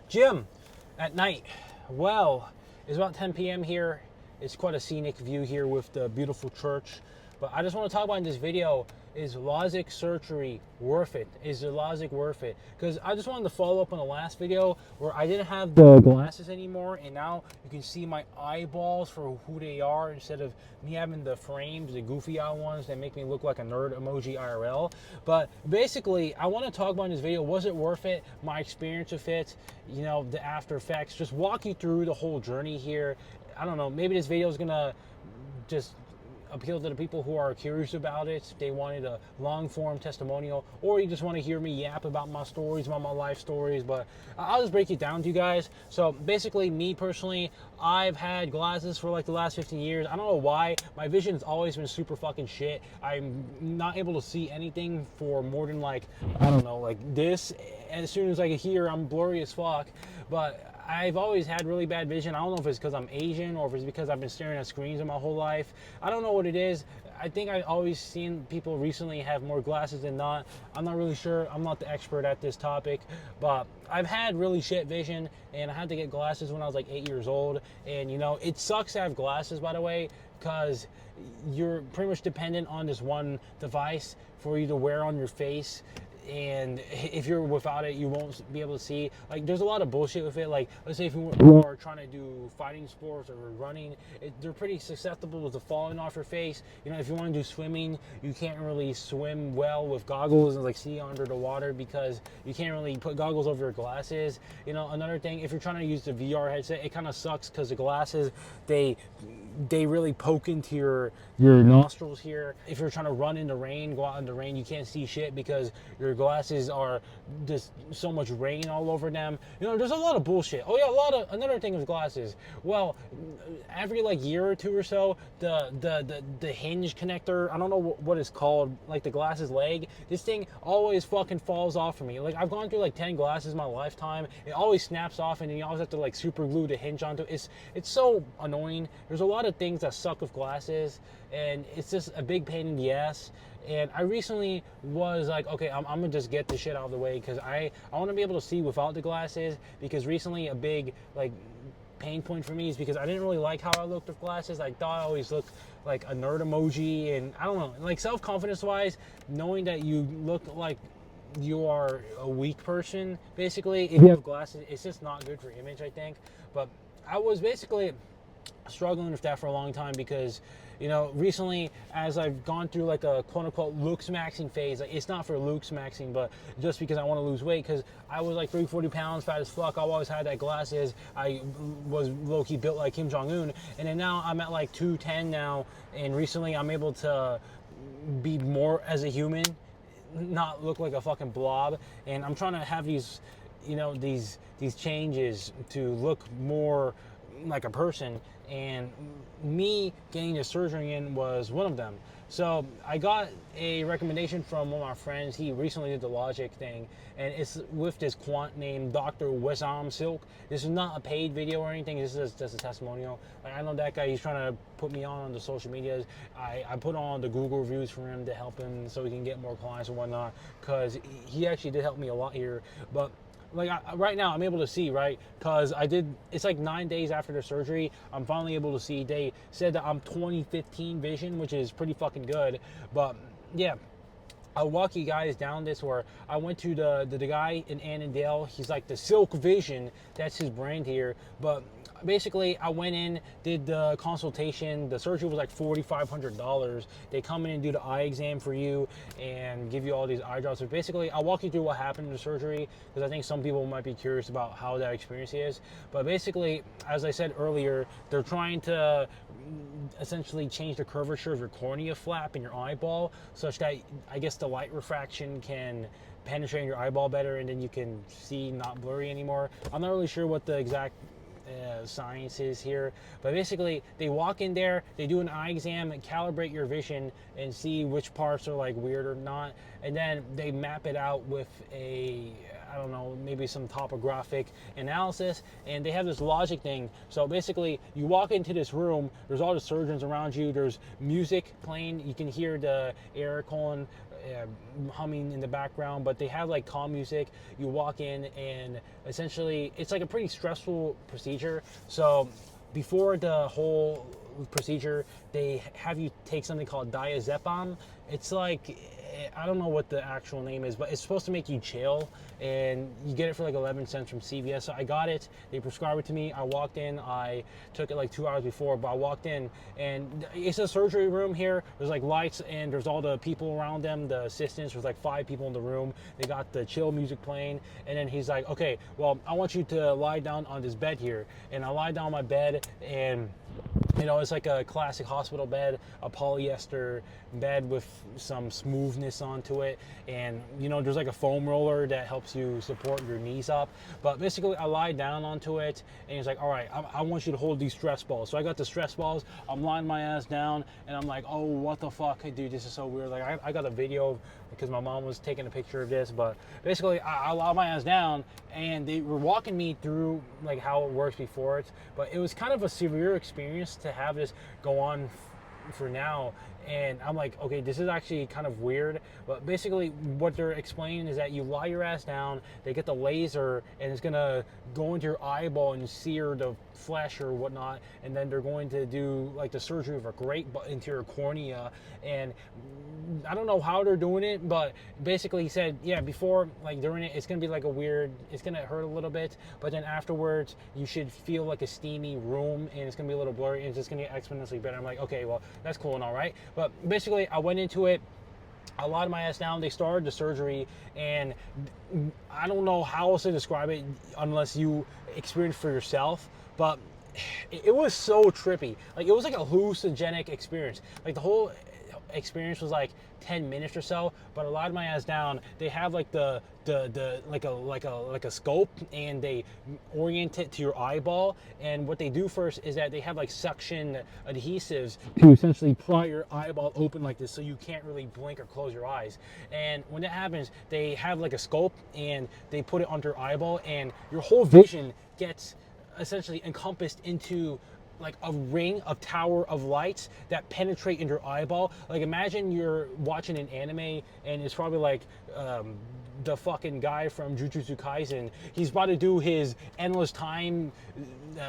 Gym at night. Well, it's about 10 p.m. here. It's quite a scenic view here with the beautiful church. But I just want to talk about in this video, is LASIK surgery worth it? Is the LASIK worth it? Because I just wanted to follow up on the last video where I didn't have the glasses anymore, and now you can see my eyeballs for who they are instead of me having the frames, the goofy eye ones that make me look like a nerd emoji IRL. But basically, I want to talk about in this video, was it worth it? My experience with it, you know, the after effects, just walk you through the whole journey here. I don't know, maybe this video is gonna just appeal to the people who are curious about it. They wanted a long form testimonial, or you just want to hear me yap about my stories, about my life stories. But I'll just break it down to you guys. So basically, me personally, I've had glasses for like the last 15 years. I don't know why. My vision has always been super fucking shit. I'm not able to see anything for more than like, I don't know, like this. And as soon as I get here, I'm blurry as fuck. But I've always had really bad vision. I don't know if it's because I'm Asian or if it's because I've been staring at screens my whole life. I don't know what it is. I think I've always seen people recently have more glasses than not. I'm not really sure. I'm not the expert at this topic, but I've had really shit vision, and I had to get glasses when I was like 8 years old. And you know, it sucks to have glasses, by the way, because you're pretty much dependent on this one device for you to wear on your face. And if you're without it, you won't be able to see. Like, there's a lot of bullshit with it. Like, let's say if you are trying to do fighting sports or running, they're pretty susceptible to falling off your face. You know, if you want to do swimming, you can't really swim well with goggles and like see under the water because you can't really put goggles over your glasses. You know, another thing, if you're trying to use the VR headset, it kind of sucks because the glasses, they really poke into your nostrils here. If you're trying to run in the rain, go out in the rain, you can't see shit because your glasses are just so much rain all over them. You know, there's a lot of bullshit. Oh yeah, another thing with glasses. Well, every like year or two or so, the hinge connector, I don't know what it's called, like the glasses leg, this thing always fucking falls off for me. Like, I've gone through like 10 glasses in my lifetime. It always snaps off, and then you always have to like super glue the hinge onto it. It's so annoying. There's a lot of things that suck with glasses, and it's just a big pain in the ass. And I recently was like, okay, I'm gonna just get this shit out of the way because I want to be able to see without the glasses. Because recently a big like pain point for me is because I didn't really like how I looked with glasses. I thought I always looked like a nerd emoji, and I don't know, like self-confidence wise, knowing that you look like you are a weak person basically if you have glasses, it's just not good for your image, I think. But I was basically struggling with that for a long time because, you know, recently as I've gone through like a quote-unquote looks maxing phase, like it's not for looks maxing, but just because I want to lose weight, because I was like 340 pounds, fat as fuck. I always had that glasses. I was low-key built like Kim Jong-un, and then now I'm at like 210 now, and recently I'm able to be more as a human, not look like a fucking blob. And I'm trying to have these, you know, these changes to look more like a person, and me getting a surgery in was one of them. So I got a recommendation from one of my friends. He recently did the LASIK thing, and it's with this quant named Dr. Wissam Silk. This is not a paid video or anything. This is just a testimonial. Like, I know that guy. He's trying to put me on the social medias. I put on the Google reviews for him to help him so he can get more clients and whatnot, because he actually did help me a lot here. But like right now I'm able to see, right? Because it's like 9 days after the surgery, I'm finally able to see. They said that I'm 20/15 vision, which is pretty fucking good. But yeah, I'll walk you guys down this, where I went to the guy in Annandale. He's like the Silk Vision, that's his brand here. But basically I went in, did the consultation. The surgery was like $4,500. They come in and do the eye exam for you and give you all these eye drops. So basically I'll walk you through what happened in the surgery, because I think some people might be curious about how that experience is. But basically, as I said earlier, they're trying to essentially change the curvature of your cornea flap in your eyeball, such that I guess the light refraction can penetrate in your eyeball better, and then you can see not blurry anymore. I'm not really sure what the exact science is here, but basically they walk in there, they do an eye exam and calibrate your vision and see which parts are like weird or not, and then they map it out with a, I don't know, maybe some topographic analysis, and they have this LASIK thing. So basically you walk into this room, there's all the surgeons around you, there's music playing, you can hear the air cooling humming in the background, but they have like calm music. You walk in, and essentially it's like a pretty stressful procedure. So before the whole procedure, they have you take something called diazepam. It's like, I don't know what the actual name is, but it's supposed to make you chill, and you get it for like 11 cents from CVS. So I got it, they prescribed it to me. I walked in, I took it like 2 hours before, but I walked in, and it's a surgery room here. There's like lights, and there's all the people around them, the assistants. There's like 5 people in the room. They got the chill music playing, and then he's like, okay, well, I want you to lie down on this bed here. And I lie down on my bed, and you know, it's like a classic hospital bed, a polyester bed with some smoothness onto it. And, you know, there's like a foam roller that helps you support your knees up. But basically, I lie down onto it, and he's like, all right, I want you to hold these stress balls. So I got the stress balls. I'm lying my ass down, and I'm like, oh, what the fuck? Dude, this is so weird. Like, I got a video because my mom was taking a picture of this. But basically, I lie my ass down, and they were walking me through, like, how it works before it. But it was kind of a severe experience to have this go on for now. And I'm like, okay, this is actually kind of weird. But basically what they're explaining is that you lie your ass down, they get the laser, and it's gonna go into your eyeball and sear the flesh or whatnot, and then they're going to do like the surgery of a great into your cornea. And I don't know how they're doing it, but basically he said, yeah, before, like during it, it's gonna be like a weird, it's gonna hurt a little bit, but then afterwards you should feel like a steamy room, and it's gonna be a little blurry, and it's just gonna get exponentially better. I'm like, okay, well, that's cool and all right. But basically I went into it, I lied my ass down, they started the surgery, and I don't know how else to describe it unless you experience for yourself, but it was so trippy. Like, it was like a hallucinogenic experience. Like, the whole experience was like 10 minutes or so, but I lied my ass down. They have like the like a scope, and they orient it to your eyeball. And what they do first is that they have like suction adhesives to essentially pry your eyeball open like this, so you can't really blink or close your eyes. And when that happens, they have like a scope, and they put it under your eyeball, and your whole vision gets essentially encompassed into like a ring of tower of lights that penetrate into your eyeball. Like, imagine you're watching an anime, and it's probably like the fucking guy from Jujutsu Kaisen. He's about to do his endless time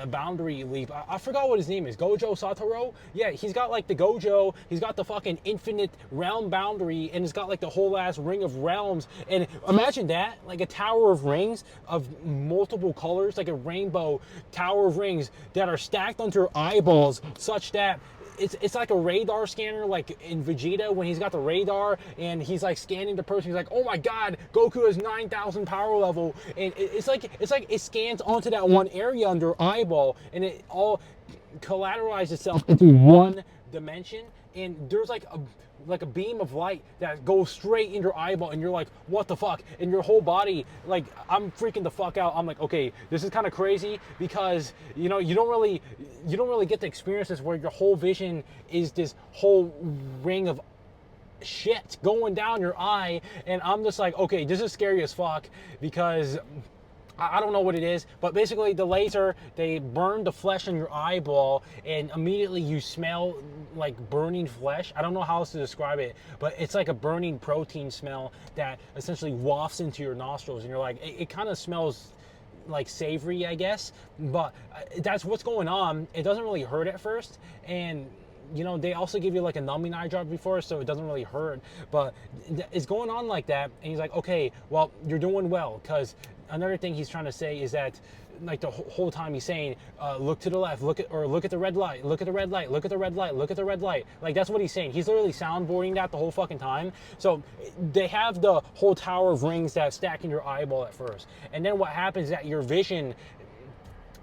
boundary leap. I forgot what his name is. Gojo Satoru? Yeah, he's got like the Gojo, he's got the fucking infinite realm boundary, and it's got like the whole ass ring of realms. And imagine that, like a tower of rings of multiple colors, like a rainbow tower of rings that are stacked onto your eyeballs, such that it's like a radar scanner, like in Vegeta when he's got the radar and he's like scanning the person. He's like, oh my god, Goku has 9,000 power level, and it's like it scans onto that one area under your eyeball, and it all collateralizes itself into one dimension. And there's like a beam of light that goes straight in your eyeball, and you're like, what the fuck? And your whole body, like, I'm freaking the fuck out. I'm like, okay, this is kind of crazy, because you know, you don't really get the experiences where your whole vision is this whole ring of shit going down your eye. And I'm just like, okay, this is scary as fuck, because I don't know what it is, but basically the laser, they burn the flesh on your eyeball, and immediately you smell like burning flesh. I don't know how else to describe it, but it's like a burning protein smell that essentially wafts into your nostrils, and you're like, it kind of smells like savory, I guess, but that's what's going on. It doesn't really hurt at first, and you know, they also give you like a numbing eye drop before, so it doesn't really hurt, but it's going on like that. And he's like, okay, well, you're doing well, because another thing he's trying to say is that, like, the whole time he's saying, look to the left, look at the red light, look at the red light, look at the red light, look at the red light. Like, that's what he's saying. He's literally soundboarding that the whole fucking time. So they have the whole tower of rings that stack in your eyeball at first, and then what happens is that your vision,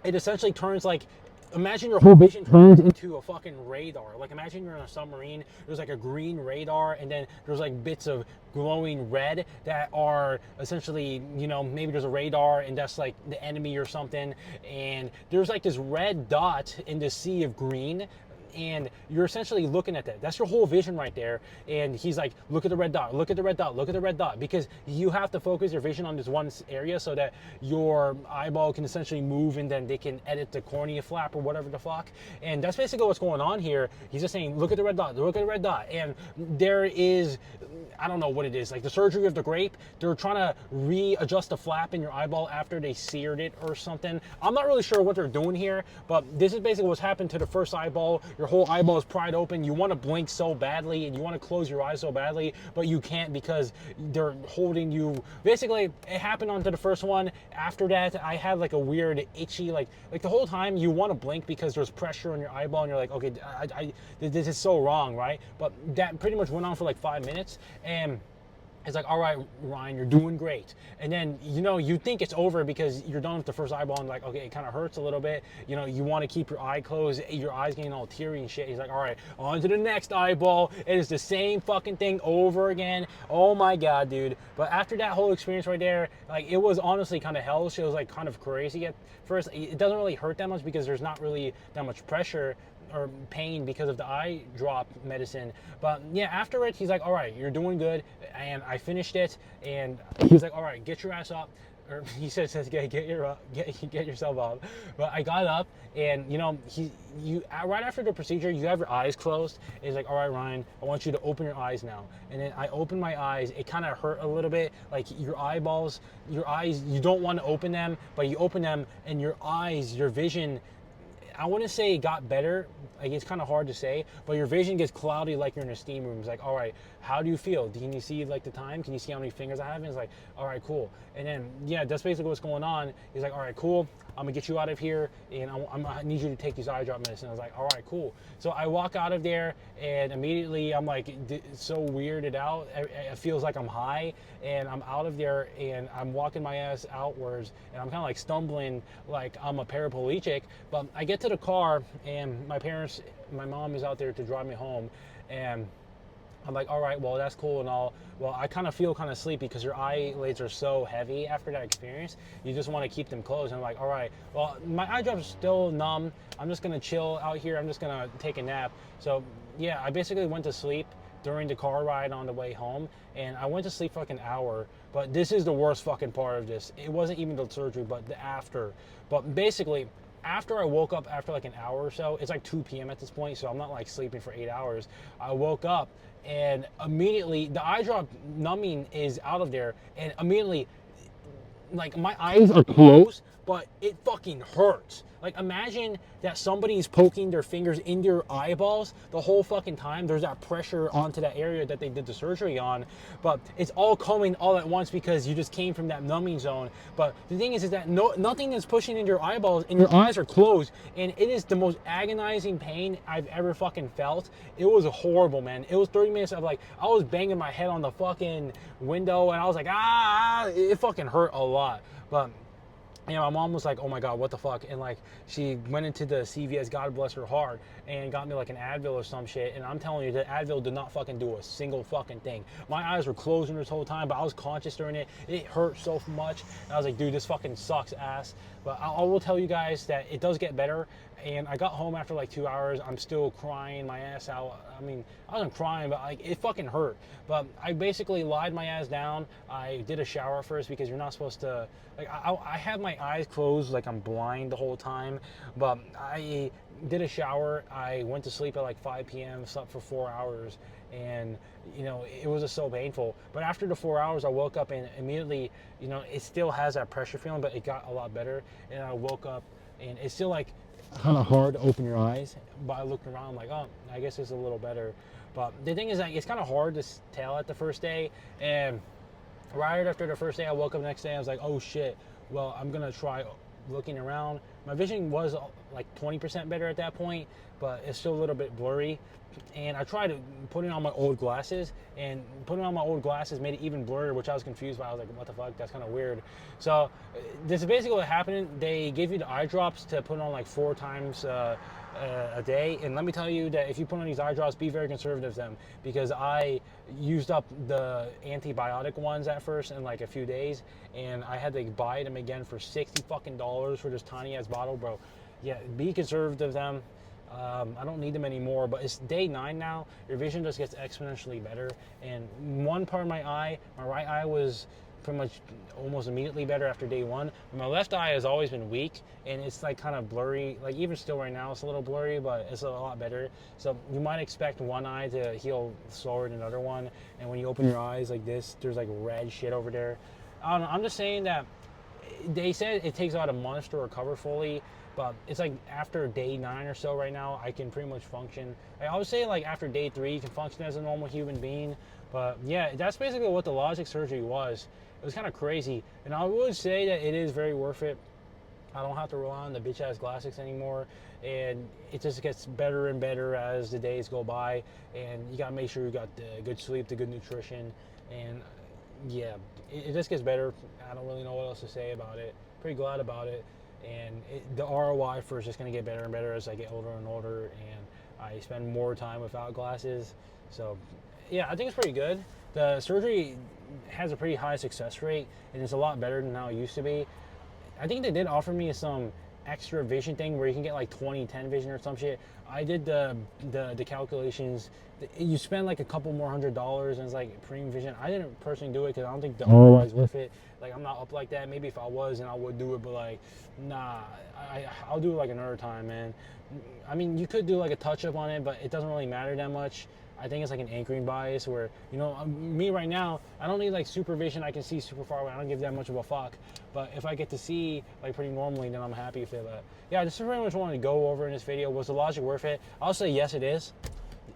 it essentially turns like, imagine your whole vision turns into a fucking radar. Like, imagine you're in a submarine, there's like a green radar, and then there's like bits of glowing red that are essentially, you know, maybe there's a radar and that's like the enemy or something, and there's like this red dot in the sea of green. and you're essentially looking at that. That's your whole vision right there. And he's like, look at the red dot, look at the red dot, look at the red dot, because you have to focus your vision on this one area so that your eyeball can essentially move, and then they can edit the cornea flap or whatever the fuck. And that's basically what's going on here. He's just saying, look at the red dot, look at the red dot. And there is, I don't know what it is, like the surgery of the grape. They're trying to readjust the flap in your eyeball after they seared it or something. I'm not really sure what they're doing here, but this is basically what's happened to the first eyeball. Your whole eyeball is pried open. You want to blink so badly, and you want to close your eyes so badly, but you can't because they're holding you. Basically, it happened onto the first one. After that, I had like a weird itchy, like the whole time you want to blink because there's pressure on your eyeball, and you're like, okay, this is so wrong, right? But that pretty much went on for like 5 minutes, and it's like, all right, Ryan, you're doing great. And then, you know, you think it's over because you're done with the first eyeball, and like, okay, it kind of hurts a little bit. You know, you want to keep your eye closed, your eyes getting all teary and shit. He's like, all right, on to the next eyeball. It is the same fucking thing over again. Oh my God, dude. But after that whole experience right there, like, it was honestly kind of hellish. It was like kind of crazy at first. It doesn't really hurt that much because there's not really that much pressure or pain because of the eye drop medicine. But yeah, after it, he's like, all right, you're doing good. And I finished it, and he was like, all right, get your ass up. Or he says get yourself up. But I got up, and you know, right after the procedure, you have your eyes closed. And he's like, all right, Ryan, I want you to open your eyes now. And then I opened my eyes. It kind of hurt a little bit, like your eyeballs, your eyes, you don't want to open them, but you open them, and your eyes, your vision, I wouldn't say it got better. Like, it's kind of hard to say, but your vision gets cloudy like you're in a steam room. It's like, all right, how do you feel? Can you see like the time? Can you see how many fingers I have? And it's like, all right, cool. And then, yeah, that's basically what's going on. He's like, all right, cool. I'm gonna get you out of here, and I need you to take these eye drop medicine. I was like, all right, cool. So I walk out of there, and immediately I'm like so weirded out. It feels like I'm high, and I'm out of there, and I'm walking my ass outwards, and I'm kind of like stumbling like I'm a paraplegic. But I get to the car, and my mom is out there to drive me home, and I'm like, all right, well, that's cool and all. Well, I kind of feel kind of sleepy because your eyelids are so heavy after that experience. You just want to keep them closed. And I'm like, all right, well, my eye drops are still numb. I'm just going to chill out here. I'm just going to take a nap. So, yeah, I basically went to sleep during the car ride on the way home. And I went to sleep for like an hour. But this is the worst fucking part of this. It wasn't even the surgery, but the after. But basically, after I woke up after like an hour or so, it's like 2 p.m. at this point, so I'm not like sleeping for 8 hours. I woke up, and immediately the eye drop numbing is out of there, and immediately, like, my eyes are closed, but it fucking hurts. Like, imagine that somebody's poking their fingers into your eyeballs the whole fucking time. There's that pressure onto that area that they did the surgery on, but it's all coming all at once because you just came from that numbing zone. But the thing is that nothing is pushing into your eyeballs, and your eyes are closed, and it is the most agonizing pain I've ever fucking felt. It was horrible, man. It was 30 minutes of like, I was banging my head on the fucking window, and I was like, it fucking hurt a lot. But yeah, my mom was like, oh my God, what the fuck? And like, she went into the CVS, God bless her heart, and got me like an Advil or some shit. And I'm telling you, the Advil did not fucking do a single fucking thing. My eyes were closing this whole time, but I was conscious during it. It hurt so much. And I was like, dude, this fucking sucks ass. But I will tell you guys that it does get better. And I got home after like 2 hours. I'm still crying my ass out. I mean, I wasn't crying, but like, it fucking hurt. But I basically lied my ass down. I did a shower first because you're not supposed to, like, I have my eyes closed like I'm blind the whole time. But I did a shower. I went to sleep at like 5 p.m., slept for 4 hours. And, you know, it was just so painful. But after the 4 hours, I woke up, and immediately, you know, it still has that pressure feeling, but it got a lot better. And I woke up, and it's still like kind of hard to open your eyes, but I looked around, I'm like, oh, I guess it's a little better. But the thing is that it's kind of hard to tell at the first day. And right after the first day, I woke up the next day, I was like, oh shit, well, I'm gonna try looking around. My vision was like 20% better at that point, but it's still a little bit blurry. And I tried putting on my old glasses, and putting on my old glasses made it even blurrier, which I was confused by. I was like, what the fuck? That's kind of weird. So this is basically what happened. They gave you the eye drops to put on like 4 times a day. And let me tell you that if you put on these eye drops, be very conservative with them, because I used up the antibiotic ones at first in like a few days, and I had to buy them again for $60 fucking for this tiny ass bottle, bro. Yeah, be conservative with them. I don't need them anymore, but it's day 9 now. Your vision just gets exponentially better. And one part of my eye, my right eye, was pretty much almost immediately better after day 1. But my left eye has always been weak, and it's like kind of blurry. Like even still right now, it's a little blurry, but it's a lot better. So you might expect one eye to heal slower than another one. And when you open your eyes like this, there's like red shit over there. I don't know. I'm just saying that they said it takes about a month to recover fully, but it's like after day 9 or so right now, I can pretty much function. I would say like after day 3, you can function as a normal human being. But yeah, that's basically what the LASIK surgery was. It was kind of crazy, and I would say that it is very worth it. I don't have to rely on the bitch ass glasses anymore, and it just gets better and better as the days go by. And you gotta make sure you got the good sleep, the good nutrition, and yeah, it just gets better. I don't really know what else to say about it. Pretty glad about it, and the ROI for it's just gonna get better and better as I get older and older, and I spend more time without glasses. So yeah, I think it's pretty good. The surgery has a pretty high success rate, and it's a lot better than how it used to be. I think they did offer me some extra vision thing where you can get like 20/10 vision or some shit. I did the calculations. You spend like a couple more $100s, and it's like premium vision. I didn't personally do it because I don't think the ROI is worth it. Like I'm not up like that. Maybe if I was, then I would do it, but like nah, I'll do it like another time, man. I mean, you could do like a touch up on it, but it doesn't really matter that much. I think it's like an anchoring bias where, you know, me right now, I don't need like super vision. I can see super far away. I don't give that much of a fuck. But if I get to see like pretty normally, then I'm happy with it. But yeah, this is pretty much what I wanted to go over in this video. Was the LASIK worth it? I'll say yes, it is.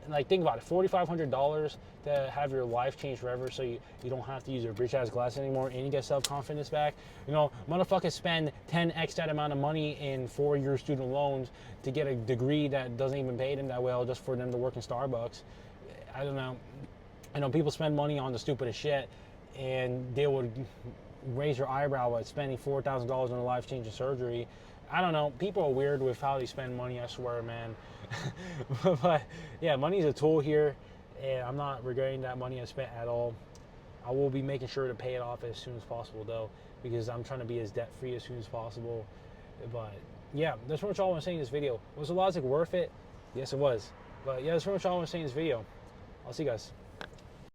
Like think about it, $4,500 to have your life change forever, so you don't have to use your bitch ass glasses anymore, and you get self-confidence back. You know, motherfuckers spend 10x that amount of money in 4-year student loans to get a degree that doesn't even pay them that well just for them to work in Starbucks. I don't know. I know people spend money on the stupidest shit, and they would raise your eyebrow at spending $4,000 on a life-changing surgery. I don't know. People are weird with how they spend money, I swear, man. But yeah, money is a tool here, and I'm not regretting that money I spent at all. I will be making sure to pay it off as soon as possible, though, because I'm trying to be as debt-free as soon as possible. But yeah, that's pretty much all I'm saying in this video. Was the LASIK worth it? Yes, it was. But yeah, that's pretty much all I'm saying in this video. I'll see you guys.